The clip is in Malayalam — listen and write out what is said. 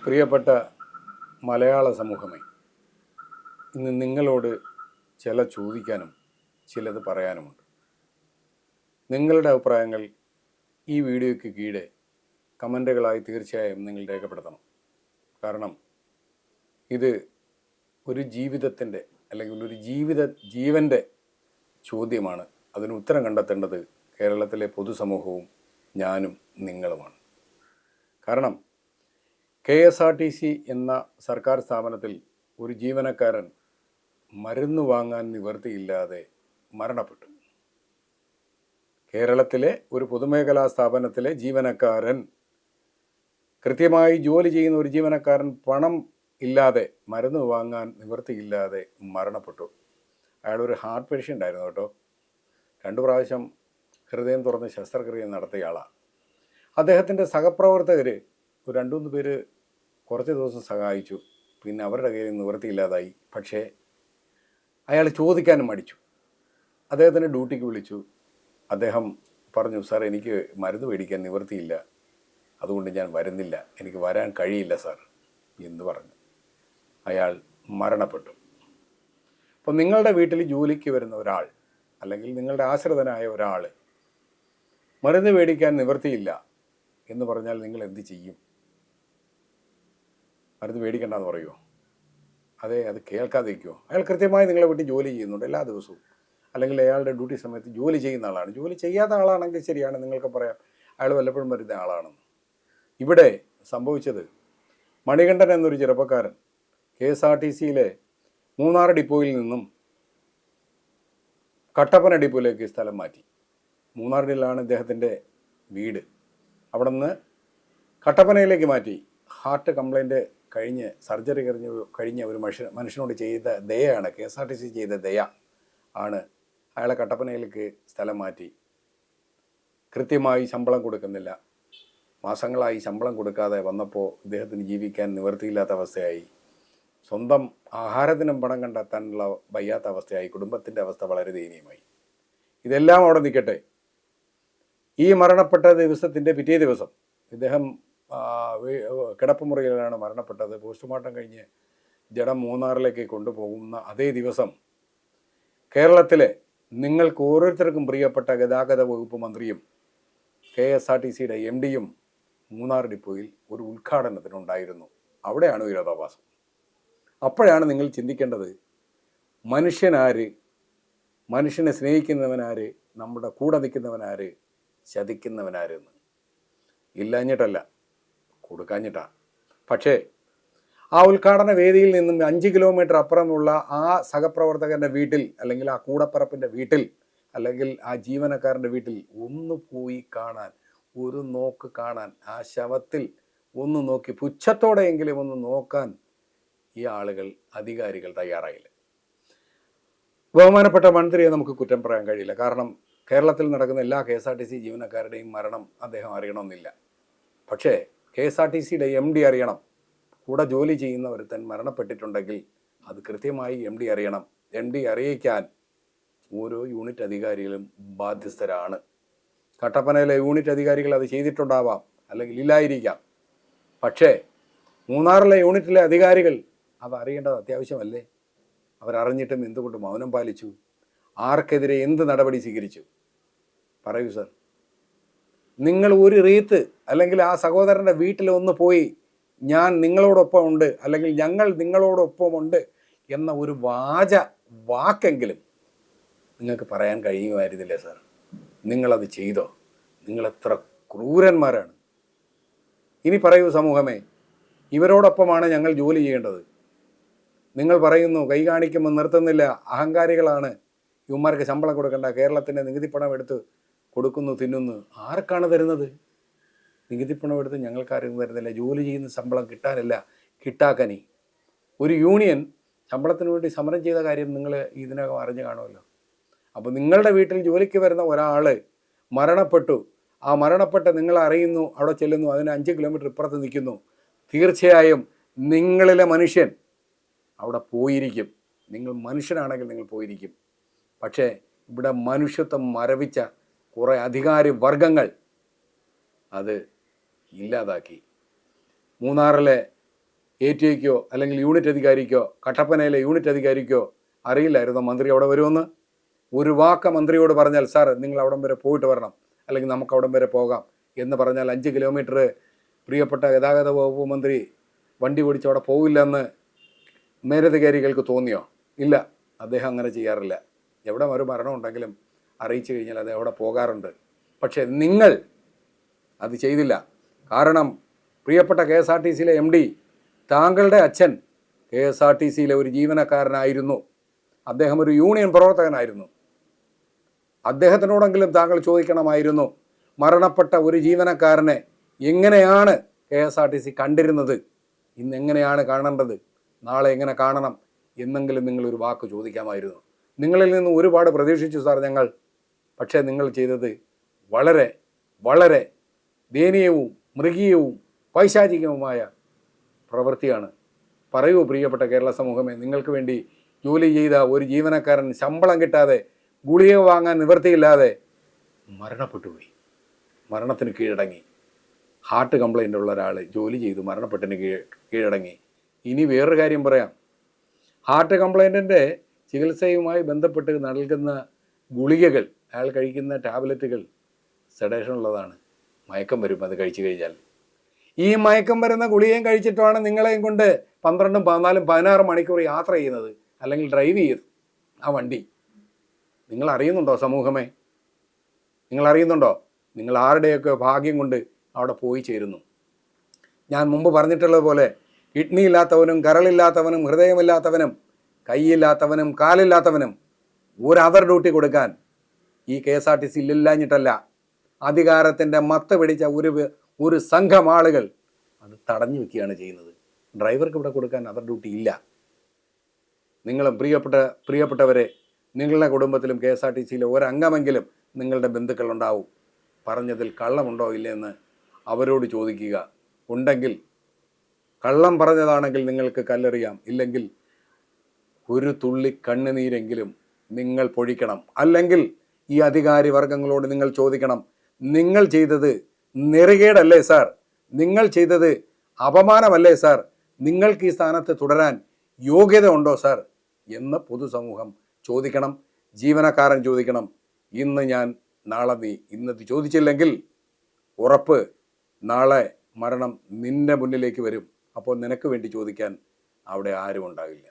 പ്രിയപ്പെട്ട മലയാള സമൂഹമേ, ഇന്ന് നിങ്ങളോട് ചില ചോദിക്കാനും ചിലത് പറയാനുമുണ്ട്. നിങ്ങളുടെ അഭിപ്രായങ്ങൾ ഈ വീഡിയോയ്ക്ക് കീഴെ കമൻറ്റുകളായി തീർച്ചയായും നിങ്ങൾ രേഖപ്പെടുത്തണം. കാരണം ഇത് ഒരു ജീവിതത്തിൻ്റെ അല്ലെങ്കിൽ ഒരു ജീവൻ്റെ ചോദ്യമാണ്. അതിന് ഉത്തരം കണ്ടെത്തേണ്ടത് കേരളത്തിലെ പൊതുസമൂഹവും ഞാനും നിങ്ങളുമാണ്. കാരണം KSRTC എന്ന സർക്കാർ സ്ഥാപനത്തിൽ ഒരു ജീവനക്കാരൻ മരുന്ന് വാങ്ങാൻ നിവൃത്തിയില്ലാതെ മരണപ്പെട്ടു. കേരളത്തിലെ ഒരു പൊതുമേഖലാ സ്ഥാപനത്തിലെ ജീവനക്കാരൻ, കൃത്യമായി ജോലി ചെയ്യുന്ന ഒരു ജീവനക്കാരൻ പണം ഇല്ലാതെ മരുന്ന് വാങ്ങാൻ നിവൃത്തിയില്ലാതെ മരണപ്പെട്ടു. അയാളൊരു ഹാർട്ട് പേഷ്യൻ്റ് ആയിരുന്നു കേട്ടോ. 2 പ്രാവശ്യം ഹൃദയം തുറന്ന് ശസ്ത്രക്രിയ നടത്തിയ ആളാണ്. അദ്ദേഹത്തിൻ്റെ സഹപ്രവർത്തകർ ഒരു 2-3 പേര് കുറച്ച് ദിവസം സഹായിച്ചു. പിന്നെ അവരുടെ കയ്യിൽ നിവൃത്തിയില്ലാതായി. പക്ഷേ അയാൾ ചോദിക്കാനും മടിച്ചു. അദ്ദേഹത്തിൻ്റെ ഡ്യൂട്ടിക്ക് വിളിച്ചു. അദ്ദേഹം പറഞ്ഞു, സാർ, എനിക്ക് മരുന്ന് മേടിക്കാൻ നിവൃത്തിയില്ല, അതുകൊണ്ട് ഞാൻ വരുന്നില്ല, എനിക്ക് വരാൻ കഴിയില്ല സാർ എന്ന് പറഞ്ഞു. അയാൾ മരണപ്പെട്ടു. അപ്പോൾ നിങ്ങളുടെ വീട്ടിൽ ജോലിക്ക് വരുന്ന ഒരാൾ അല്ലെങ്കിൽ നിങ്ങളുടെ ആശ്രിതനായ ഒരാൾ മരുന്ന് മേടിക്കാൻ നിവൃത്തിയില്ല എന്ന് പറഞ്ഞാൽ നിങ്ങൾ എന്ത് ചെയ്യും? മരുന്ന് മേടിക്കണ്ടെന്ന് പറയുമോ? അത് കേൾക്കാതിരിക്കുമോ? അയാൾ കൃത്യമായി നിങ്ങളെ വീട്ടിൽ ജോലി ചെയ്യുന്നുണ്ട് എല്ലാ ദിവസവും, അല്ലെങ്കിൽ അയാളുടെ ഡ്യൂട്ടി സമയത്ത് ജോലി ചെയ്യുന്ന ആളാണ്. ജോലി ചെയ്യാത്ത ആളാണെങ്കിൽ ശരിയാണ്, നിങ്ങൾക്ക് പറയാം അയാൾ വല്ലപ്പോഴും വരുന്ന ആളാണെന്ന്. ഇവിടെ സംഭവിച്ചത്, മണികണ്ഠൻ എന്നൊരു ചെറുപ്പക്കാരൻ KSRTCയിലെ മൂന്നാർ ഡിപ്പോയിൽ നിന്നും കട്ടപ്പന ഡിപ്പോയിലേക്ക് സ്ഥലം മാറ്റി. മൂന്നാറിലാണ് ഇദ്ദേഹത്തിൻ്റെ വീട്. അവിടെ നിന്ന് കട്ടപ്പനയിലേക്ക് മാറ്റി. ഹാർട്ട് കംപ്ലൈൻറ്റ് കഴിഞ്ഞ് സർജറി കഴിഞ്ഞ ഒരു മനുഷ്യനോട് ചെയ്ത ദയയാണ്, KSRTC ചെയ്ത ദയ ആണ് അയാളെ കട്ടപ്പനയിലേക്ക് സ്ഥലം മാറ്റി. കൃത്യമായി ശമ്പളം കൊടുക്കുന്നില്ല. മാസങ്ങളായി ശമ്പളം കൊടുക്കാതെ വന്നപ്പോൾ ഇദ്ദേഹത്തിന് ജീവിക്കാൻ നിവൃത്തിയില്ലാത്ത അവസ്ഥയായി. സ്വന്തം ആഹാരത്തിനും പണം കണ്ടെത്താനുള്ള വയ്യാത്ത അവസ്ഥയായി. കുടുംബത്തിൻ്റെ അവസ്ഥ വളരെ ദയനീയമായി. ഇതെല്ലാം അവിടെ നിൽക്കട്ടെ. ഈ മരണപ്പെട്ട ദിവസത്തിൻ്റെ പിറ്റേ ദിവസം ഇദ്ദേഹം കിടപ്പുമുറിയിലാണ് മരണപ്പെട്ടത്. പോസ്റ്റ്മോർട്ടം കഴിഞ്ഞ് ജഡം മൂന്നാറിലേക്ക് കൊണ്ടുപോകുന്ന അതേ ദിവസം കേരളത്തിലെ നിങ്ങൾക്ക് ഓരോരുത്തർക്കും പ്രിയപ്പെട്ട ഗതാഗത വകുപ്പ് മന്ത്രിയും KSRTCയുടെ MDയും മൂന്നാർ ഡിപ്പോയിൽ ഒരു ഉദ്ഘാടനത്തിനുണ്ടായിരുന്നു. അവിടെയാണ് വിരോധാഭാസം. അപ്പോഴാണ് നിങ്ങൾ ചിന്തിക്കേണ്ടത്, മനുഷ്യനാര്, മനുഷ്യനെ സ്നേഹിക്കുന്നവനാര്, നമ്മുടെ കൂടെ നിൽക്കുന്നവനാര്, ചതിക്കുന്നവനാരെന്ന്. ഇല്ലാഞ്ഞിട്ടല്ല, കൊടുക്കാഞ്ഞിട്ടാണ്. പക്ഷേ ആ ഉദ്ഘാടന വേദിയിൽ നിന്നും 5 കിലോമീറ്റർ അപ്പുറമുള്ള ആ സഹപ്രവർത്തകൻ്റെ വീട്ടിൽ, അല്ലെങ്കിൽ ആ കൂടപ്പറപ്പിൻ്റെ വീട്ടിൽ, അല്ലെങ്കിൽ ആ ജീവനക്കാരൻ്റെ വീട്ടിൽ ഒന്ന് പോയി കാണാൻ, ഒരു നോക്ക് കാണാൻ, ആ ശവത്തിൽ ഒന്ന് നോക്കി പുച്ഛത്തോടെയെങ്കിലും ഒന്ന് നോക്കാൻ ഈ ആളുകൾ, അധികാരികൾ തയ്യാറായില്ല. ബഹുമാനപ്പെട്ട മന്ത്രിയെ നമുക്ക് കുറ്റം പറയാൻ കഴിയില്ല. കാരണം കേരളത്തിൽ നടക്കുന്ന എല്ലാ KSRTC ജീവനക്കാരുടെയും മരണം അദ്ദേഹം അറിയണമെന്നില്ല. പക്ഷേ KSRTCയുടെ MD അറിയണം. കൂടെ ജോലി ചെയ്യുന്ന ഒരുത്തൻ മരണപ്പെട്ടിട്ടുണ്ടെങ്കിൽ അത് കൃത്യമായി MD അറിയണം. MD അറിയിക്കാൻ ഓരോ യൂണിറ്റ് അധികാരികളും ബാധ്യസ്ഥരാണ്. കട്ടപ്പനയിലെ യൂണിറ്റ് അധികാരികൾ അത് ചെയ്തിട്ടുണ്ടാവാം, അല്ലെങ്കിൽ ഇല്ലായിരിക്കാം. പക്ഷേ മൂന്നാറിലെ യൂണിറ്റിലെ അധികാരികൾ അത് അറിയേണ്ടത് അത്യാവശ്യമല്ലേ? അവരറിഞ്ഞിട്ടും എന്തുകൊണ്ട് മൗനം പാലിച്ചു? ആർക്കെതിരെ എന്ത് നടപടി സ്വീകരിച്ചു? പറയൂ സർ. നിങ്ങൾ ഒരു റീത്ത്, അല്ലെങ്കിൽ ആ സഹോദരൻ്റെ വീട്ടിൽ ഒന്ന് പോയി ഞാൻ നിങ്ങളോടൊപ്പം ഉണ്ട്, അല്ലെങ്കിൽ ഞങ്ങൾ നിങ്ങളോടൊപ്പമുണ്ട് എന്ന ഒരു വാക്കെങ്കിലും നിങ്ങൾക്ക് പറയാൻ കഴിയുമായിരുന്നില്ലേ സാർ? നിങ്ങളത് ചെയ്തോ? നിങ്ങളെത്ര ക്രൂരന്മാരാണ്! ഇനി പറയൂ സമൂഹമേ, ഇവരോടൊപ്പമാണ് ഞങ്ങൾ ജോലി ചെയ്യേണ്ടത്. നിങ്ങൾ പറയുന്നു കൈ കാണിക്കുമ്പോൾ നിർത്തുന്നില്ല, അഹങ്കാരികളാണ്, ഇവന്മാർക്ക് ശമ്പളം കൊടുക്കണ്ട, കേരളത്തിൻ്റെ നികുതിപ്പണം എടുത്ത് കൊടുക്കുന്നു, തിന്നുന്നു. ആർക്കാണ് തരുന്നത്? നികുതിപ്പണം എടുത്ത് ഞങ്ങൾക്കാരും തരുന്നില്ല. ജോലി ചെയ്യുന്ന ശമ്പളം കിട്ടാനില്ല, കിട്ടാക്കനി. ഒരു യൂണിയൻ ശമ്പളത്തിന് വേണ്ടി സമരം ചെയ്ത കാര്യം നിങ്ങൾ ഇതിനകം അറിഞ്ഞു കാണുമല്ലോ. അപ്പോൾ നിങ്ങളുടെ വീട്ടിൽ ജോലിക്ക് വരുന്ന ഒരാൾ മരണപ്പെട്ടു. ആ മരണപ്പെട്ട നിങ്ങൾ അറിയുന്നു, അവിടെ ചെല്ലുന്നു, അതിന് 5 കിലോമീറ്റർ ഇപ്പുറത്ത് നിൽക്കുന്നു. തീർച്ചയായും നിങ്ങളിലെ മനുഷ്യൻ അവിടെ പോയിരിക്കും. നിങ്ങൾ മനുഷ്യനാണെങ്കിൽ നിങ്ങൾ പോയിരിക്കും. പക്ഷേ ഇവിടെ മനുഷ്യത്വം മരവിച്ച കുറേ അധികാരി വർഗങ്ങൾ അത് ഇല്ലാതാക്കി. മൂന്നാറിലെ ATIക്കോ അല്ലെങ്കിൽ യൂണിറ്റ് അധികാരിക്കോ കട്ടപ്പനയിലെ യൂണിറ്റ് അധികാരിക്കോ അറിയില്ലായിരുന്നോ മന്ത്രി അവിടെ വരുമെന്ന്? ഒരു വാക്ക് മന്ത്രിയോട് പറഞ്ഞാൽ സാർ നിങ്ങൾ അവിടം വരെ പോയിട്ട് വരണം, അല്ലെങ്കിൽ നമുക്ക് അവിടം വരെ പോകാം എന്ന് പറഞ്ഞാൽ 5 കിലോമീറ്റർ പ്രിയപ്പെട്ട ഗതാഗത വകുപ്പ് മന്ത്രി വണ്ടി ഓടിച്ച് അവിടെ പോവില്ലെന്ന് മേലധികാരികൾക്ക് തോന്നിയോ? ഇല്ല, അദ്ദേഹം അങ്ങനെ ചെയ്യാറില്ല. എവിടെ ഒരു മരണം ഉണ്ടെങ്കിലും അറിയിച്ചു കഴിഞ്ഞാൽ അത് അവിടെ പോകാറുണ്ട്. പക്ഷേ നിങ്ങൾ അത് ചെയ്തില്ല. കാരണം പ്രിയപ്പെട്ട KSRTC MD, താങ്കളുടെ അച്ഛൻ KSRTC ഒരു ജീവനക്കാരനായിരുന്നു. അദ്ദേഹം ഒരു യൂണിയൻ പ്രവർത്തകനായിരുന്നു. അദ്ദേഹത്തിനോടെങ്കിലും താങ്കൾ ചോദിക്കണമായിരുന്നു, മരണപ്പെട്ട ഒരു ജീവനക്കാരനെ എങ്ങനെയാണ് KSRTC കണ്ടിരുന്നത്, ഇന്ന് എങ്ങനെയാണ് കാണേണ്ടത്, നാളെ എങ്ങനെ കാണണം എന്നെങ്കിലും നിങ്ങളൊരു വാക്ക് ചോദിക്കാമായിരുന്നു. നിങ്ങളിൽ നിന്ന് ഒരുപാട് പ്രതീക്ഷിച്ചു സാർ ഞങ്ങൾ. പക്ഷേ നിങ്ങൾ ചെയ്തത് വളരെ വളരെ ദയനീയവും മൃഗീയവും പൈശാചികവുമായ പ്രവൃത്തിയാണ്. പറയൂ പ്രിയപ്പെട്ട കേരള സമൂഹമേ, നിങ്ങൾക്ക് വേണ്ടി ജോലി ചെയ്ത ഒരു ജീവനക്കാരൻ ശമ്പളം കിട്ടാതെ ഗുളിക വാങ്ങാൻ നിവൃത്തിയില്ലാതെ മരണപ്പെട്ടുപോയി, മരണത്തിന് കീഴടങ്ങി. ഹാർട്ട് കംപ്ലൈൻ്റ് ഉള്ള ഒരാൾ ജോലി ചെയ്തു മരണപ്പെട്ടതിന് കീഴടങ്ങി. ഇനി വേറൊരു കാര്യം പറയാം. ഹാർട്ട് കംപ്ലൈൻറ്റിൻ്റെ ചികിത്സയുമായി ബന്ധപ്പെട്ട് നൽകുന്ന ഗുളികകൾ, അയാൾ കഴിക്കുന്ന ടാബ്ലറ്റുകൾ സെഡേഷൻ ഉള്ളതാണ്, മയക്കം വരും അത് കഴിച്ചു കഴിഞ്ഞാൽ. ഈ മയക്കം വരുന്ന ഗുളികയും കഴിച്ചിട്ടാണ് നിങ്ങളെയും കൊണ്ട് 12, 14, 16 മണിക്കൂർ യാത്ര ചെയ്യുന്നത്, അല്ലെങ്കിൽ ഡ്രൈവ് ചെയ്ത് ആ വണ്ടി. നിങ്ങൾ അറിയുന്നുണ്ടോ സമൂഹമേ? നിങ്ങൾ അറിയുന്നുണ്ടോ? നിങ്ങൾ ആരുടെയൊക്കെ ഭാഗ്യം കൊണ്ട് അവിടെ പോയി ചേരുന്നു. ഞാൻ മുമ്പ് പറഞ്ഞിട്ടുള്ളത് പോലെ കിഡ്നി ഇല്ലാത്തവനും കരളില്ലാത്തവനും ഹൃദയമില്ലാത്തവനും കൈയില്ലാത്തവനും കാലില്ലാത്തവനും ഒരു അതർ ഡ്യൂട്ടി കൊടുക്കാൻ ഈ KSRTC ഇല്ലാഞ്ഞിട്ടല്ല, അധികാരത്തിൻ്റെ മത്ത് പിടിച്ച ഒരു സംഘം ആളുകൾ അത് തടഞ്ഞു വെക്കുകയാണ് ചെയ്യുന്നത്. ഡ്രൈവർക്ക് ഇവിടെ കൊടുക്കാൻ അതർ ഡ്യൂട്ടി ഇല്ല. നിങ്ങളും പ്രിയപ്പെട്ടവരെ, നിങ്ങളുടെ കുടുംബത്തിലും KSRTC ഒരംഗമെങ്കിലും നിങ്ങളുടെ ബന്ധുക്കളുണ്ടാവും. പറഞ്ഞതിൽ കള്ളമുണ്ടോ ഇല്ലെന്ന് അവരോട് ചോദിക്കുക. ഉണ്ടെങ്കിൽ, കള്ളം പറഞ്ഞതാണെങ്കിൽ നിങ്ങൾക്ക് കല്ലെറിയാം, ഇല്ലെങ്കിൽ ഒരു തുള്ളി കണ്ണുനീരെങ്കിലും നിങ്ങൾ പൊഴിക്കണം. അല്ലെങ്കിൽ ഈ അധികാരി വർഗങ്ങളോട് നിങ്ങൾ ചോദിക്കണം, നിങ്ങൾ ചെയ്തത് നെറുകേടല്ലേ സാർ? നിങ്ങൾ ചെയ്തത് അപമാനമല്ലേ സാർ? നിങ്ങൾക്ക് ഈ സ്ഥാനത്ത് തുടരാൻ യോഗ്യത ഉണ്ടോ സാർ എന്ന് പൊതുസമൂഹം ചോദിക്കണം, ജീവനക്കാരൻ ചോദിക്കണം. ഇന്ന് ഞാൻ, നാളെ നീ. ഇന്നത് ചോദിച്ചില്ലെങ്കിൽ ഉറപ്പ് നാളെ മരണം നിന്റെ മുന്നിലേക്ക് വരും. അപ്പോൾ നിനക്ക് വേണ്ടി ചോദിക്കാൻ അവിടെ ആരും ഉണ്ടാകില്ല.